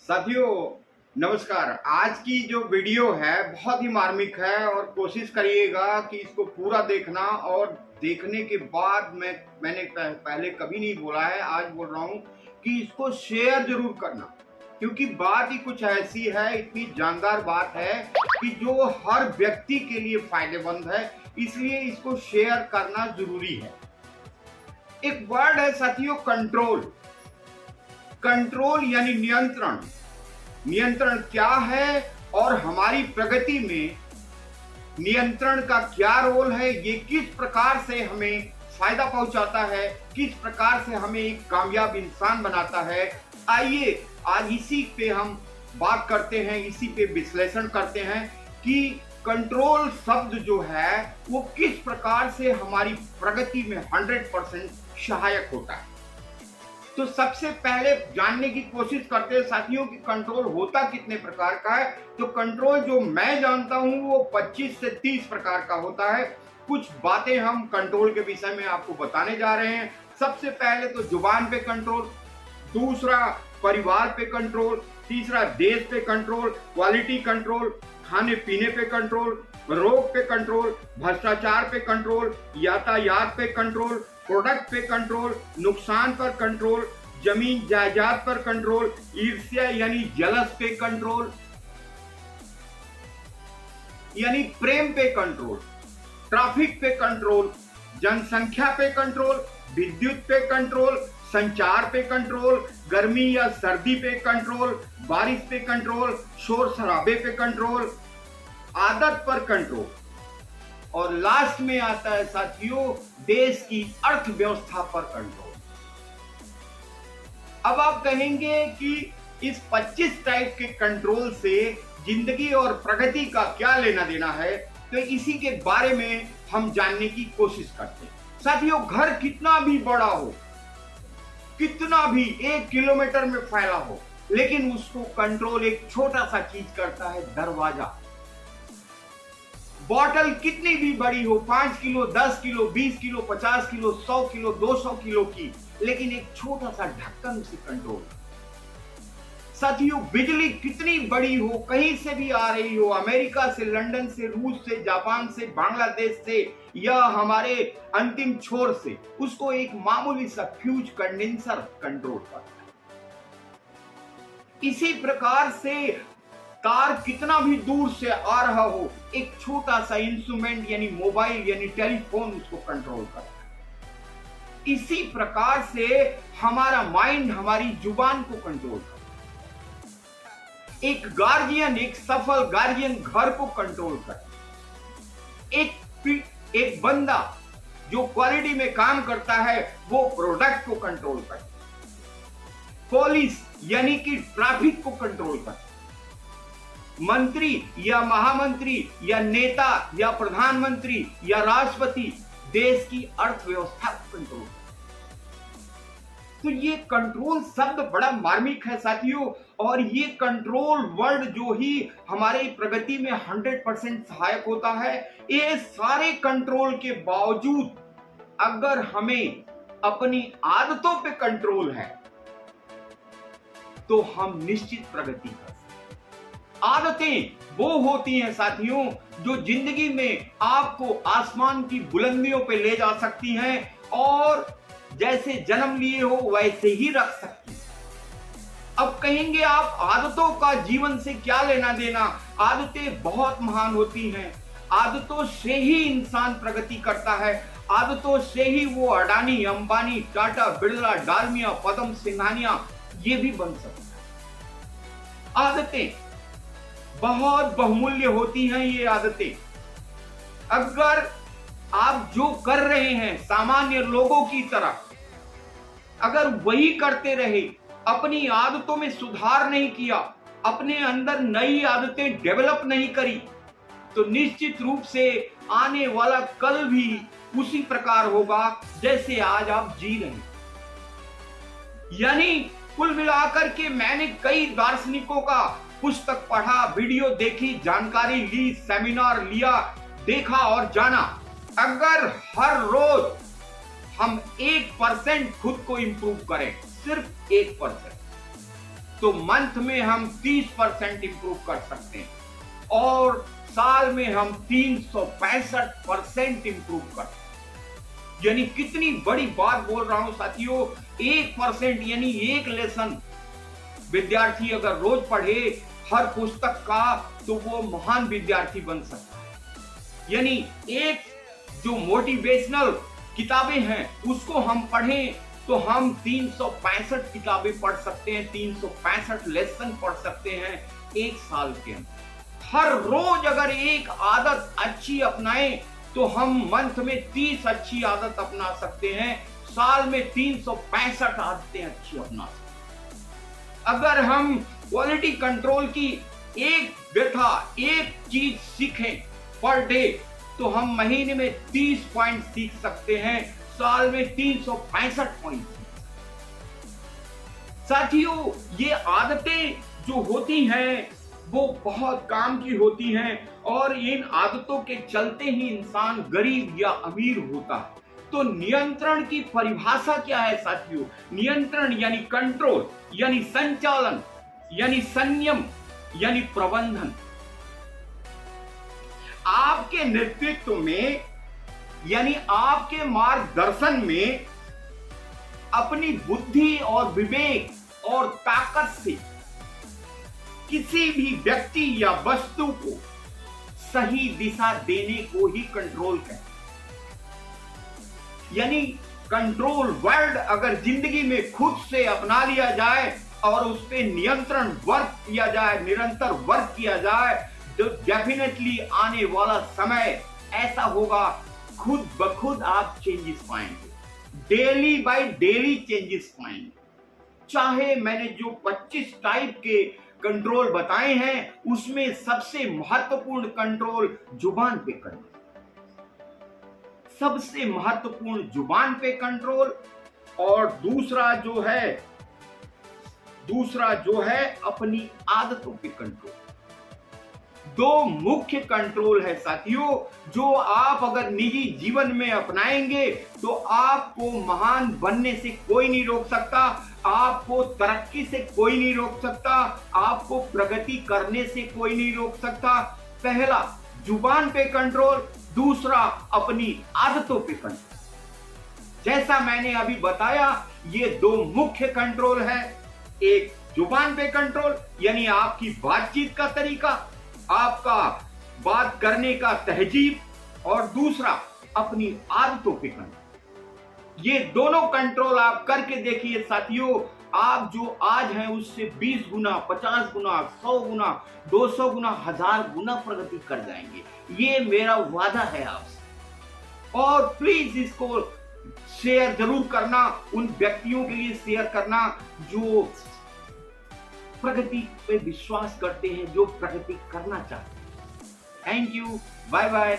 साथियों नमस्कार। आज की जो वीडियो है बहुत ही मार्मिक है और कोशिश करिएगा कि इसको पूरा देखना। और देखने के बाद मैंने पहले कभी नहीं बोला है, आज बोल रहा हूँ कि इसको शेयर जरूर करना, क्योंकि बात ही कुछ ऐसी है, इतनी जानदार बात है कि जो हर व्यक्ति के लिए फायदेमंद है, इसलिए इसको शेयर करना जरूरी है। एक वर्ड है साथियों, कंट्रोल। कंट्रोल यानी नियंत्रण। नियंत्रण क्या है और हमारी प्रगति में नियंत्रण का क्या रोल है, ये किस प्रकार से हमें फायदा पहुंचाता है, किस प्रकार से हमें एक कामयाब इंसान बनाता है, आइए आज इसी पे हम बात करते हैं, इसी पे विश्लेषण करते हैं कि कंट्रोल शब्द जो है वो किस प्रकार से हमारी प्रगति में 100% सहायक होता है। तो सबसे पहले जानने की कोशिश करते हैं साथियों कि कंट्रोल होता कितने प्रकार का है। तो कंट्रोल जो मैं जानता हूं वो 25 से 30 प्रकार का होता है। कुछ बातें हम कंट्रोल के विषय में आपको बताने जा रहे हैं। सबसे पहले तो जुबान पे कंट्रोल, दूसरा परिवार पे कंट्रोल, तीसरा देश पे कंट्रोल, क्वालिटी कंट्रोल, खाने पीने पे कंट्रोल, रोग पे कंट्रोल, भ्रष्टाचार पे कंट्रोल, यातायात पे कंट्रोल, प्रोडक्ट पे कंट्रोल, नुकसान पर कंट्रोल, जमीन जायदाद पर कंट्रोल, ईर्ष्या यानी जलस पे कंट्रोल यानी प्रेम पे कंट्रोल, ट्रैफिक पे कंट्रोल, जनसंख्या पे कंट्रोल, विद्युत पे कंट्रोल, संचार पे कंट्रोल, गर्मी या सर्दी पे कंट्रोल, बारिश पे कंट्रोल, शोर शराबे पे कंट्रोल, आदत पर कंट्रोल, और लास्ट में आता है साथियों देश की अर्थव्यवस्था पर कंट्रोल। अब आप कहेंगे कि इस 25 टाइप के कंट्रोल से जिंदगी और प्रगति का क्या लेना देना है, तो इसी के बारे में हम जानने की कोशिश करते हैं। साथियों घर कितना भी बड़ा हो, कितना भी 1 किलोमीटर में फैला हो, लेकिन उसको कंट्रोल एक छोटा सा चीज करता है, दरवाजा। बॉटल कितनी भी बड़ी हो, 5 kilo, 10 kilo, 20 kilo, 50 kilo, 100 kilo, 200 kilo की, लेकिन एक छोटा सा ढक्कन उसे कंट्रोल। साथियों बिजली कितनी बड़ी हो, कहीं से भी आ रही हो, अमेरिका से, लंदन से, रूस से, जापान से, बांग्लादेश से या हमारे अंतिम छोर से, उसको एक मामूली सा फ्यूज कंडेंसर कंट्रोल करता है। इसी प्रकार से तार कितना भी दूर से आ रहा हो, एक छोटा सा इंस्ट्रूमेंट यानी मोबाइल यानी टेलीफोन उसको कंट्रोल करता है। इसी प्रकार से हमारा माइंड हमारी जुबान को कंट्रोल करता है। एक गार्जियन, एक सफल गार्जियन घर को कंट्रोल करता है। एक बंदा जो क्वालिटी में काम करता है वो प्रोडक्ट को कंट्रोल करता है। पुलिस यानी कि ट्रैफिक को कंट्रोल करता है। मंत्री या महामंत्री या नेता या प्रधानमंत्री या राष्ट्रपति देश की अर्थव्यवस्था को कंट्रोल करता है। तो ये कंट्रोल शब्द बड़ा मार्मिक है साथियों, और ये कंट्रोल वर्ड जो ही हमारे प्रगति में 100% सहायक होता है। ये सारे कंट्रोल के बावजूद अगर हमें अपनी आदतों पे कंट्रोल है तो हम निश्चित प्रगति कर सकते हैं। आदतें वो होती हैं साथियों जो जिंदगी में आपको आसमान की बुलंदियों पे ले जा सकती हैं और जैसे जन्म लिए हो वैसे ही रख सकती हैं। अब कहेंगे आप आदतों का जीवन से क्या लेना देना? आदतें बहुत महान होती हैं। आदतों से ही इंसान प्रगति करता है। आदतों से ही वो अडानी, अंबानी, टाटा, बिरला, डालमिया, पद्म सिंघानिया ये भी बन सकता है। आदतें बहुत बहुमूल्य होती हैं। ये आदतें अगर आप जो कर रहे हैं सामान्य लोगों की तरह अगर वही करते रहे, अपनी आदतों में सुधार नहीं किया, अपने अंदर नई आदतें डेवलप नहीं करी, तो निश्चित रूप से आने वाला कल भी उसी प्रकार होगा जैसे आज आप जी रहे हैं। यानी कुल मिलाकर के मैंने कई दार्शनिकों का पुस्तक पढ़ा, वीडियो देखी, जानकारी ली, सेमिनार लिया, देखा और जाना। अगर हर रोज हम 1% खुद को इंप्रूव करें, सिर्फ 1%, तो मंथ में हम 30% इंप्रूव कर सकते हैं और साल में हम 365% इंप्रूव कर सकते हैं। यानी कितनी बड़ी बात बोल रहा हूं साथियों। 1% यानी एक लेसन विद्यार्थी अगर रोज पढ़े हर पुस्तक का, तो वो महान विद्यार्थी बन सकता है। यानी एक जो मोटिवेशनल किताबें हैं उसको हम पढ़ें तो हम 365 किताबें पढ़ सकते हैं, 365 लेसन पढ़ सकते हैं एक साल के अंदर। हर रोज अगर एक आदत अच्छी अपनाएं तो हम मंथ में 30 अच्छी आदत अपना सकते हैं, साल में 365 आदतें अच्छी अपना सकते हैं। अगर हम क्वालिटी कंट्रोल की एक व्यथा, एक चीज सीखें पर डे, तो हम महीने में 30 पॉइंट सीख सकते हैं, साल में 365 पॉइंट। साथियों, ये आदतें जो होती हैं वो बहुत काम की होती हैं और इन आदतों के चलते ही इंसान गरीब या अमीर होता है। तो नियंत्रण की परिभाषा क्या है साथियों? नियंत्रण यानी कंट्रोल, यानी संचालन, यानी संयम, यानी प्रबंधन। आपके नेतृत्व में यानी आपके मार्गदर्शन में अपनी बुद्धि और विवेक और ताकत से किसी भी व्यक्ति या वस्तु को सही दिशा देने को ही कंट्रोल कहते हैं। यानी कंट्रोल वर्ड अगर जिंदगी में खुद से अपना लिया जाए और उस पर नियंत्रण वर्क किया जाए, निरंतर वर्क किया जाए, तो डेफिनेटली आने वाला समय ऐसा होगा, खुद ब खुद आप चेंजेस पाएंगे, डेली बाय डेली चेंजेस पाएंगे। चाहे मैंने जो 25 टाइप के कंट्रोल बताए हैं उसमें सबसे महत्वपूर्ण कंट्रोल जुबान पे कंट्रोल, सबसे महत्वपूर्ण जुबान पे कंट्रोल, और दूसरा जो है अपनी आदतों पे कंट्रोल। दो मुख्य कंट्रोल है साथियों, जो आप अगर निजी जीवन में अपनाएंगे तो आपको महान बनने से कोई नहीं रोक सकता, आपको तरक्की से कोई नहीं रोक सकता, आपको प्रगति करने से कोई नहीं रोक सकता। पहला जुबान पे कंट्रोल, दूसरा अपनी आदतों पे कंट्रोल। जैसा मैंने अभी बताया, ये दो मुख्य कंट्रोल है। एक जुबान पे कंट्रोल यानी आपकी बातचीत का तरीका, आपका बात करने का तहजीब, और दूसरा अपनी आदतों पे कंट्रोल। ये दोनों कंट्रोल आप करके देखिए साथियों, आप जो आज हैं उससे 20 गुना, 50 गुना, 100 गुना, 200 गुना, 1000 गुना प्रगति कर जाएंगे। ये मेरा वादा है आपसे। और प्लीज इसको शेयर जरूर करना, उन व्यक्तियों के लिए शेयर करना जो प्रगति पे विश्वास करते हैं, जो प्रगति करना चाहते हैं। Thank you, bye bye.